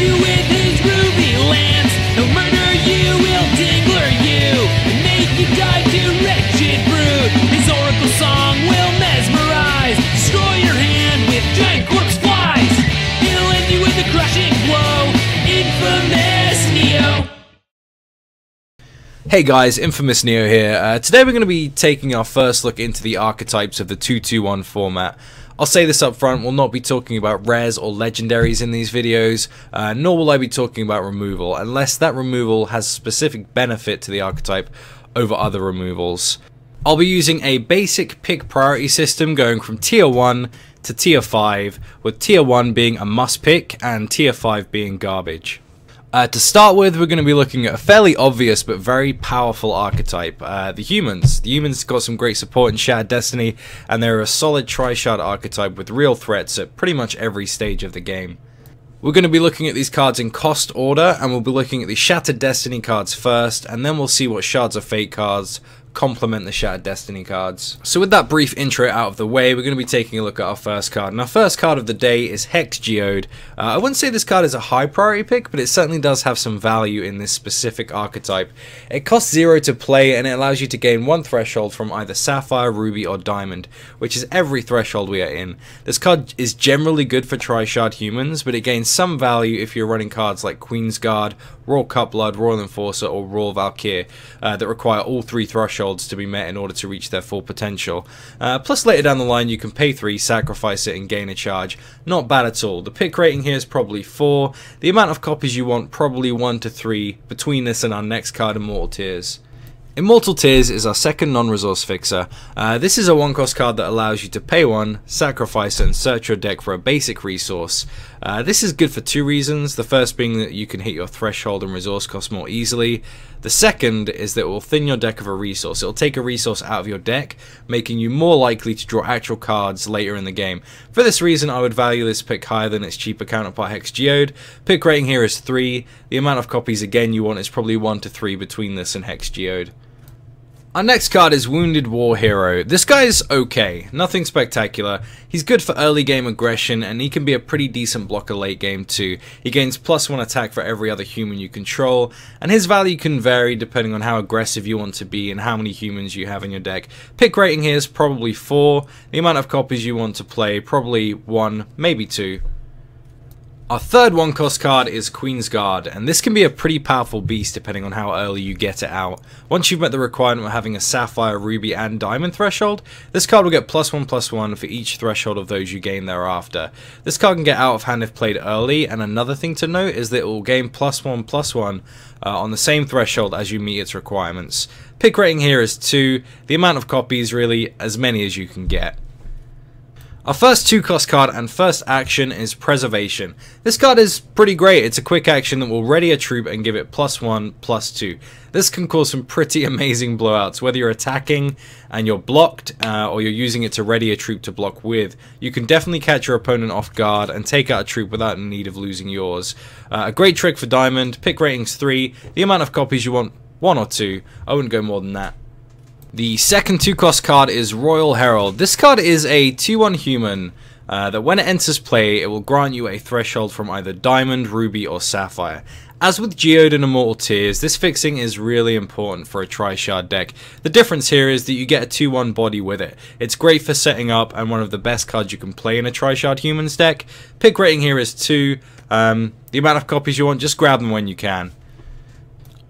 you with his ruby lance. He'll murder you, he'll dingler you, and make you die to wretched brute. His oracle song will mesmerize, destroy your hand with giant corpse flies. He'll end you with a crushing blow, infamous Neo. Hey guys, Infamous Neo here. Today we're going to be taking our first look into the archetypes of the 2-2-1 format. I'll say this up front, we'll not be talking about rares or legendaries in these videos, nor will I be talking about removal, unless that removal has specific benefit to the archetype over other removals. I'll be using a basic pick priority system going from tier 1 to tier 5, with tier 1 being a must pick and tier 5 being garbage. To start with, we're going to be looking at a fairly obvious but very powerful archetype, the humans. The humans got some great support in Shattered Destiny, and they're a solid tri-shard archetype with real threats at pretty much every stage of the game. We're going to be looking at these cards in cost order, and we'll be looking at the Shattered Destiny cards first, and then we'll see what Shards of Fate cards complement the Shattered Destiny cards. So with that brief intro out of the way, we're going to be taking a look at our first card. And our first card of the day is Hex Geode. I wouldn't say this card is a high priority pick, but it certainly does have some value in this specific archetype. It costs 0 to play, and it allows you to gain 1 threshold from either Sapphire, Ruby, or Diamond, which is every threshold we are in. This card is generally good for tri-shard humans, but it gains some value if you're running cards like Queensgaard, Royal Cutblood, Royal Enforcer, or Royal Valkyr that require all 3 thresholds to be met in order to reach their full potential. Plus later down the line you can pay 3, sacrifice it, and gain a charge. Not bad at all. The pick rating here is probably 4. The amount of copies you want, probably 1 to 3, between this and our next card, Immortal Tears. Immortal Tears is our second non-resource fixer. This is a 1-cost card that allows you to pay 1, sacrifice it, and search your deck for a basic resource. This is good for 2 reasons. The first being that you can hit your threshold and resource cost more easily. The second is that it will thin your deck of a resource. It will take a resource out of your deck, making you more likely to draw actual cards later in the game. For this reason, I would value this pick higher than its cheaper counterpart Hex Geode. Pick rating here is 3. The amount of copies again you want is probably 1 to 3 between this and Hex Geode. Our next card is Wounded War Hero. This guy is okay, nothing spectacular. He's good for early game aggression, and he can be a pretty decent blocker late game too. He gains +1 attack for every other human you control, and his value can vary depending on how aggressive you want to be and how many humans you have in your deck. Pick rating here is probably 4. The amount of copies you want to play, probably 1, maybe 2. Our third 1-cost card is Queensgaard, and this can be a pretty powerful beast depending on how early you get it out. Once you've met the requirement of having a Sapphire, Ruby, and Diamond threshold, this card will get +1/+1 for each threshold of those you gain thereafter. This card can get out of hand if played early, and another thing to note is that it will gain +1/+1 on the same threshold as you meet its requirements. Pick rating here is 2, the amount of copies really as many as you can get. Our first 2-cost card and first action is Preservation. This card is pretty great. It's a quick action that will ready a troop and give it +1/+2. This can cause some pretty amazing blowouts. Whether you're attacking and you're blocked, or you're using it to ready a troop to block with, you can definitely catch your opponent off guard and take out a troop without the need of losing yours. A great trick for Diamond. Pick rating's 3. The amount of copies you want, 1 or 2. I wouldn't go more than that. The second 2-cost card is Royal Herald. This card is a 2-1 human that when it enters play, it will grant you a threshold from either Diamond, Ruby, or Sapphire. As with Geode and Immortal Tears, this fixing is really important for a tri-shard deck. The difference here is that you get a 2-1 body with it. It's great for setting up and one of the best cards you can play in a tri-shard humans deck. Pick rating here is 2. The amount of copies you want, just grab them when you can.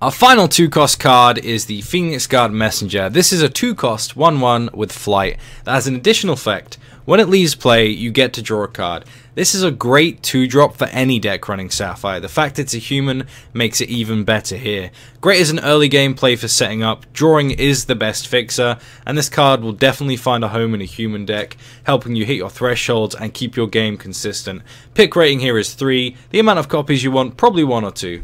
Our final 2-cost card is the Queensgaard Messenger. This is a 2-cost 1-1 with flight that has an additional effect. When it leaves play, you get to draw a card. This is a great 2-drop for any deck running Sapphire. The fact it's a human makes it even better here. Great as an early game play for setting up. Drawing is the best fixer, and this card will definitely find a home in a human deck, helping you hit your thresholds and keep your game consistent. Pick rating here is 3. The amount of copies you want, probably 1 or 2.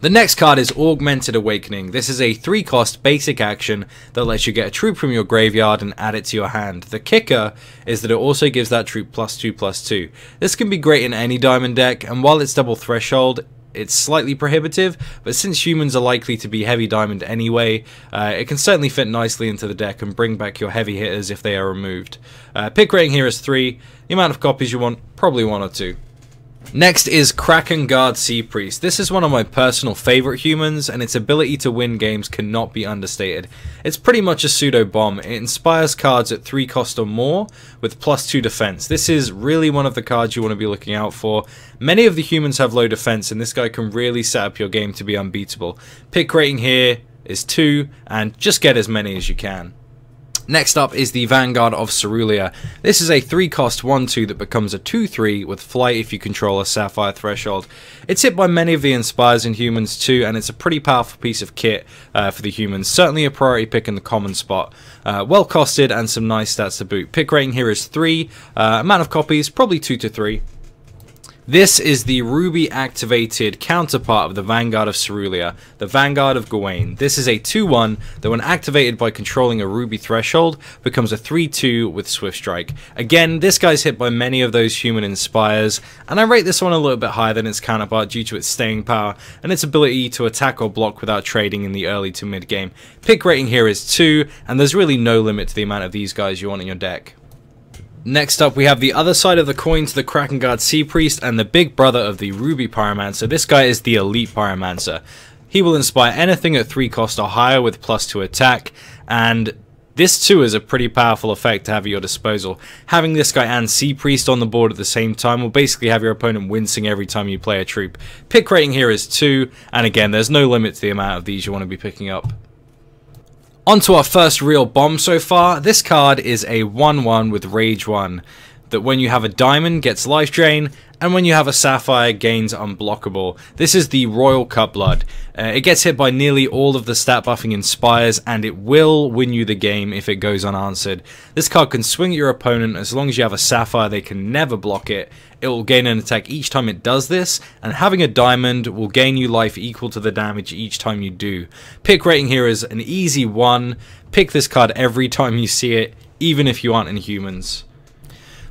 The next card is Augmented Awakening. This is a 3-cost basic action that lets you get a troop from your graveyard and add it to your hand. The kicker is that it also gives that troop +2/+2. This can be great in any diamond deck, and while it's double threshold, it's slightly prohibitive, but since humans are likely to be heavy diamond anyway, it can certainly fit nicely into the deck and bring back your heavy hitters if they are removed. Pick rating here is 3. The amount of copies you want, probably 1 or 2. Next is Guard Sea Priest. This is one of my personal favourite humans, and its ability to win games cannot be understated. It's pretty much a pseudo bomb. It inspires cards at 3 cost or more with +2 defense. This is really one of the cards you want to be looking out for. Many of the humans have low defense, and this guy can really set up your game to be unbeatable. Pick rating here is 2, and just get as many as you can. Next up is the Vanguard of Cerulea. This is a 3 cost 1/2 that becomes a 2/3 with flight if you control a Sapphire Threshold. It's hit by many of the Inspires in humans too, and it's a pretty powerful piece of kit for the humans. Certainly a priority pick in the common spot. Well costed and some nice stats to boot. Pick rating here is 3. Amount of copies, probably 2 to 3. This is the Ruby activated counterpart of the Vanguard of Cerulea, the Vanguard of Gawaine. This is a 2/1 that when activated by controlling a Ruby threshold becomes a 3/2 with Swift Strike. Again, this guy's hit by many of those human Inspires, and I rate this one a little bit higher than its counterpart due to its staying power and its ability to attack or block without trading in the early to mid game. Pick rating here is 2, and there's really no limit to the amount of these guys you want in your deck. Next up, we have the other side of the coin to the Guard Sea Priest and the big brother of the Ruby Pyromancer. This guy is the Elite Pyromancer. He will inspire anything at 3 cost or higher with +2 attack, and this too is a pretty powerful effect to have at your disposal. Having this guy and Sea Priest on the board at the same time will basically have your opponent wincing every time you play a troop. Pick rating here is 2, and again, there's no limit to the amount of these you want to be picking up. On to our first real bomb so far. This card is a 1/1 with Rage 1, that when you have a diamond gets life drain, and when you have a sapphire gains unblockable. This is the Royal Cutblood. It gets hit by nearly all of the stat buffing Inspires, and it will win you the game if it goes unanswered. This card can swing at your opponent as long as you have a sapphire, they can never block it. It will gain an attack each time it does this, and having a diamond will gain you life equal to the damage each time you do. Pick rating here is an easy 1. Pick this card every time you see it, even if you aren't in humans.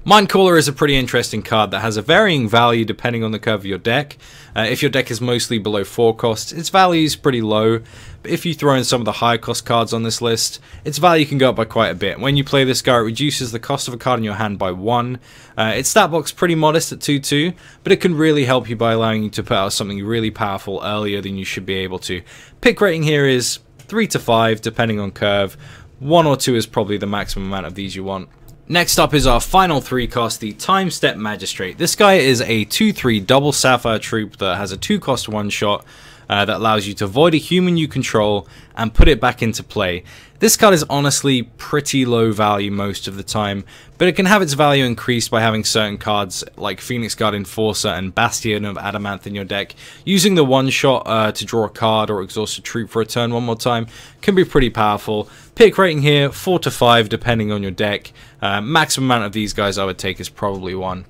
Mindcaller is a pretty interesting card that has a varying value depending on the curve of your deck. If your deck is mostly below 4 costs, its value is pretty low, but if you throw in some of the higher cost cards on this list, its value can go up by quite a bit. When you play this guy, it reduces the cost of a card in your hand by 1. Its stat box pretty modest at 2/2, but it can really help you by allowing you to put out something really powerful earlier than you should be able to. Pick rating here is 3 to 5 depending on curve. 1 or 2 is probably the maximum amount of these you want. Next up is our final 3 cost, the Time Step Magistrate. This guy is a 2/3 double Sapphire troop that has a 2 cost 1-shot that allows you to void a human you control and put it back into play. This card is honestly pretty low value most of the time, but it can have its value increased by having certain cards like Queensgaard Enforcer and Bastion of Adamanth in your deck. Using the 1-shot to draw a card or exhaust a troop for a turn one more time can be pretty powerful. Pick rating here, 4 to 5 depending on your deck. Maximum amount of these guys I would take is probably 1.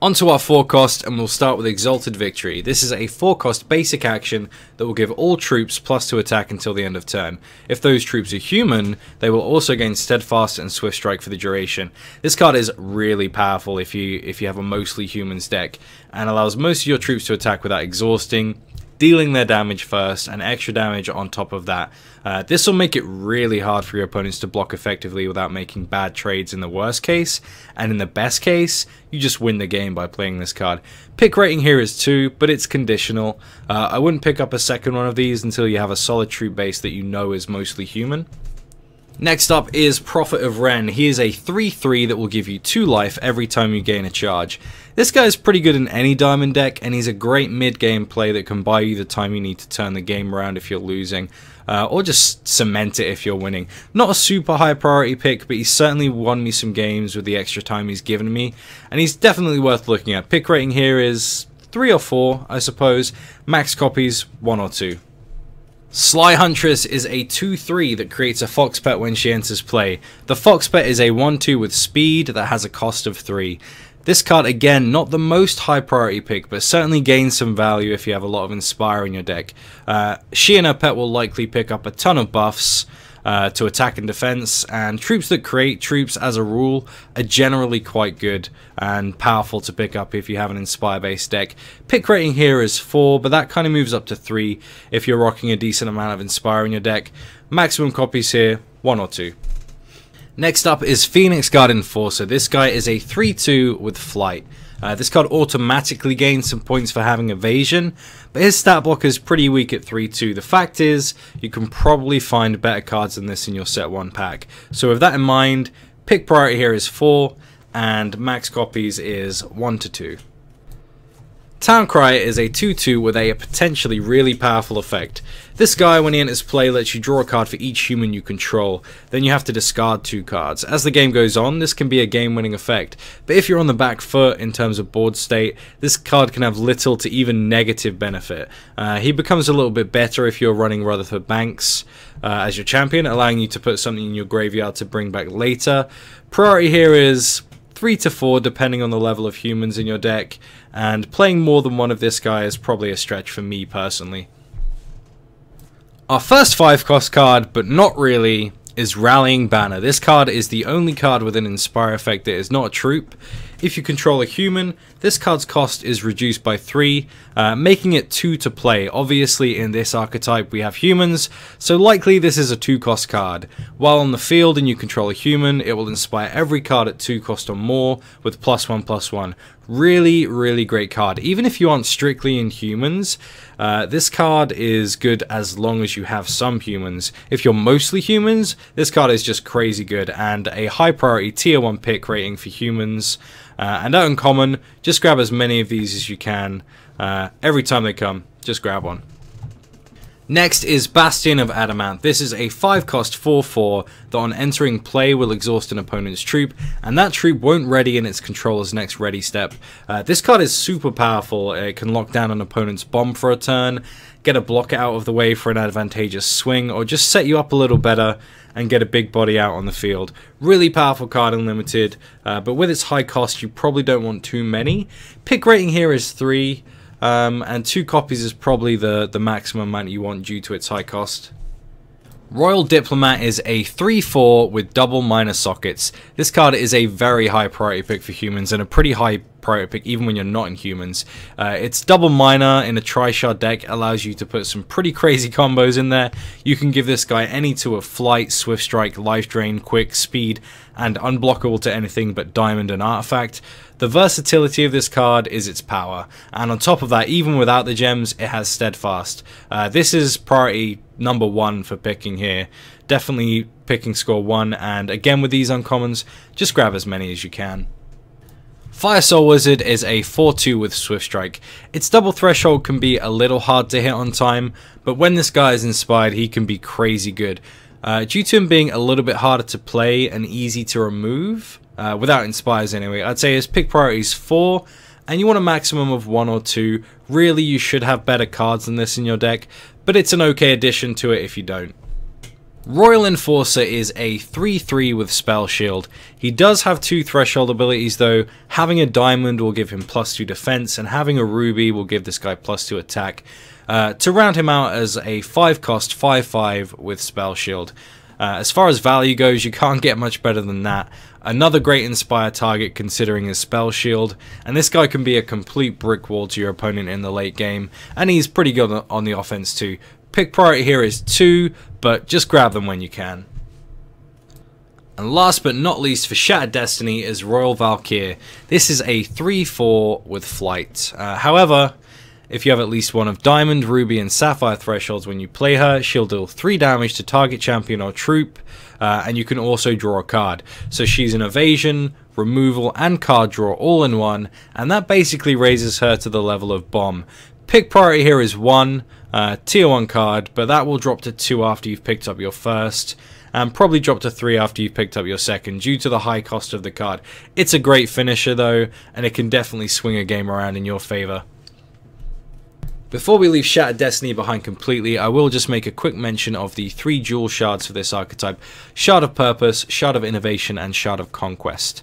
Onto our 4 cost, and we'll start with Exalted Victory. This is a 4 cost basic action that will give all troops +2 attack until the end of turn. If those troops are human, they will also gain Steadfast and Swift Strike for the duration. This card is really powerful if you have a mostly humans deck, and allows most of your troops to attack without exhausting, dealing their damage first, and extra damage on top of that. This will make it really hard for your opponents to block effectively without making bad trades in the worst case, and in the best case, you just win the game by playing this card. Pick rating here is 2, but it's conditional. I wouldn't pick up a second one of these until you have a solid troop base that you know is mostly human. Next up is Prophet of Wren. He is a 3/3 that will give you 2 life every time you gain a charge. This guy is pretty good in any diamond deck, and he's a great mid-game play that can buy you the time you need to turn the game around if you're losing, or just cement it if you're winning. Not a super high priority pick, but he's certainly won me some games with the extra time he's given me, and he's definitely worth looking at. Pick rating here is 3 or 4, I suppose. Max copies, 1 or 2. Sly Huntress is a 2/3 that creates a fox pet when she enters play. The fox pet is a 1/2 with speed that has a cost of 3. This card, again, not the most high priority pick, but certainly gains some value if you have a lot of Inspire in your deck. She and her pet will likely pick up a ton of buffs to attack and defense, and troops that create troops as a rule are generally quite good and powerful to pick up if you have an Inspire based deck. Pick rating here is 4, but that kind of moves up to 3 if you're rocking a decent amount of Inspire in your deck. Maximum copies here, 1 or 2. Next up is Queensgaard Enforcer. This guy is a 3-2 with flight. This card automatically gains some points for having evasion, but his stat block is pretty weak at 3-2. The fact is, you can probably find better cards than this in your set 1 pack. So with that in mind, pick priority here is 4, and max copies is 1 to 2. Town Crier is a 2-2 with a potentially really powerful effect. This guy, when he enters play, lets you draw a card for each human you control. Then you have to discard 2 cards. As the game goes on, this can be a game-winning effect. But if you're on the back foot in terms of board state, this card can have little to even negative benefit. He becomes a little bit better if you're running Rutherford Banks as your champion, allowing you to put something in your graveyard to bring back later. Priority here is 3 to 4 depending on the level of humans in your deck, and playing more than one of this guy is probably a stretch for me personally. Our first 5-cost card, but not really, is Rallying Banner. This card is the only card with an Inspire effect that is not a troop. If you control a human, this card's cost is reduced by 3, making it 2 to play. Obviously in this archetype we have humans, so likely this is a 2-cost card. While on the field and you control a human, it will inspire every card at 2 cost or more with +1/+1. Really great card. Even if you aren't strictly in humans, this card is good as long as you have some humans. If you're mostly humans, this card is just crazy good, and a high priority tier 1 pick rating for humans. And at uncommon, just grab as many of these as you can. Every time they come, just grab one. Next is Bastion of Adamanth. This is a 5-cost 4/4 that on entering play will exhaust an opponent's troop, and that troop won't ready in its controller's next ready step. This card is super powerful. It can lock down an opponent's bomb for a turn, get a block out of the way for an advantageous swing, or just set you up a little better and get a big body out on the field. Really powerful card in Limited, but with its high cost you probably don't want too many. Pick rating here is 3. And 2 copies is probably the maximum amount you want due to its high cost. Royal Diplomat is a 3/4 with double minor sockets. This card is a very high priority pick for humans and a pretty high priority pick even when you're not in humans. It's double minor in a tri-shard deck, allows you to put some pretty crazy combos in there. You can give this guy any 2 of flight, swift strike, life drain, quick, speed, and unblockable to anything but diamond and artifact. The versatility of this card is its power, and on top of that, even without the gems, it has steadfast. This is priority number 1 for picking here. Definitely picking score 1, and again with these uncommons, just grab as many as you can. Firesoul Wizard is a 4/2 with Swift Strike. Its double threshold can be a little hard to hit on time, but when this guy is inspired, he can be crazy good. Due to him being a little bit harder to play and easy to remove, without inspires anyway, I'd say his pick priority is 4, and you want a maximum of 1 or 2. Really, you should have better cards than this in your deck, but it's an okay addition to it if you don't. Royal Enforcer is a 3/3 with Spell Shield. He does have 2 threshold abilities though. Having a diamond will give him +2 defense, and having a ruby will give this guy +2 attack. To round him out as a 5-cost 5/5 with Spell Shield. As far as value goes, you can't get much better than that. Another great inspire target considering his Spell Shield, and this guy can be a complete brick wall to your opponent in the late game, and he's pretty good on the offense too. Pick priority here is 2, but just grab them when you can. And last but not least for Shattered Destiny is Royal Valkyr. This is a 3/4 with flight. However, if you have at least one of Diamond, Ruby, and Sapphire thresholds when you play her, she'll deal 3 damage to target champion or troop, and you can also draw a card. So she's an evasion, removal, and card draw all in one, and that basically raises her to the level of Bomb. Pick priority here is 1, tier 1 card, but that will drop to 2 after you've picked up your first, and probably drop to 3 after you've picked up your second due to the high cost of the card. It's a great finisher though, and it can definitely swing a game around in your favor. Before we leave Shattered Destiny behind completely, I will just make a quick mention of the 3 jewel shards for this archetype: Shard of Purpose, Shard of Innovation, and Shard of Conquest,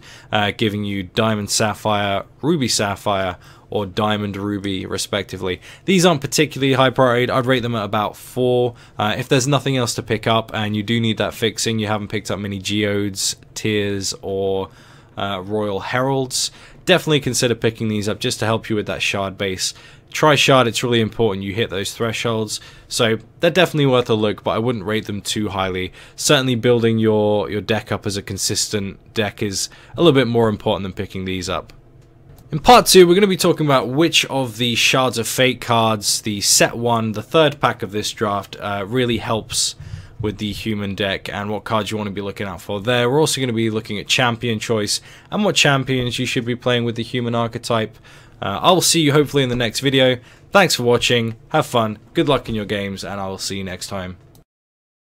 giving you Diamond Sapphire, Ruby Sapphire, or Diamond Ruby respectively. These aren't particularly high priority. I'd rate them at about 4. If there's nothing else to pick up and you do need that fixing, you haven't picked up many geodes, tiers, or Royal Heralds. Definitely consider picking these up just to help you with that shard base. Try shard, it's really important you hit those thresholds, so they're definitely worth a look, but I wouldn't rate them too highly. Certainly building your deck up as a consistent deck is a little bit more important than picking these up. In part 2, we're going to be talking about which of the Shards of Fate cards, the set 1, the third pack of this draft, really helps with the human deck, and what cards you want to be looking out for there. We're also going to be looking at champion choice and what champions you should be playing with the human archetype. I'll see you hopefully in the next video. Thanks for watching, have fun, good luck in your games, and I will see you next time.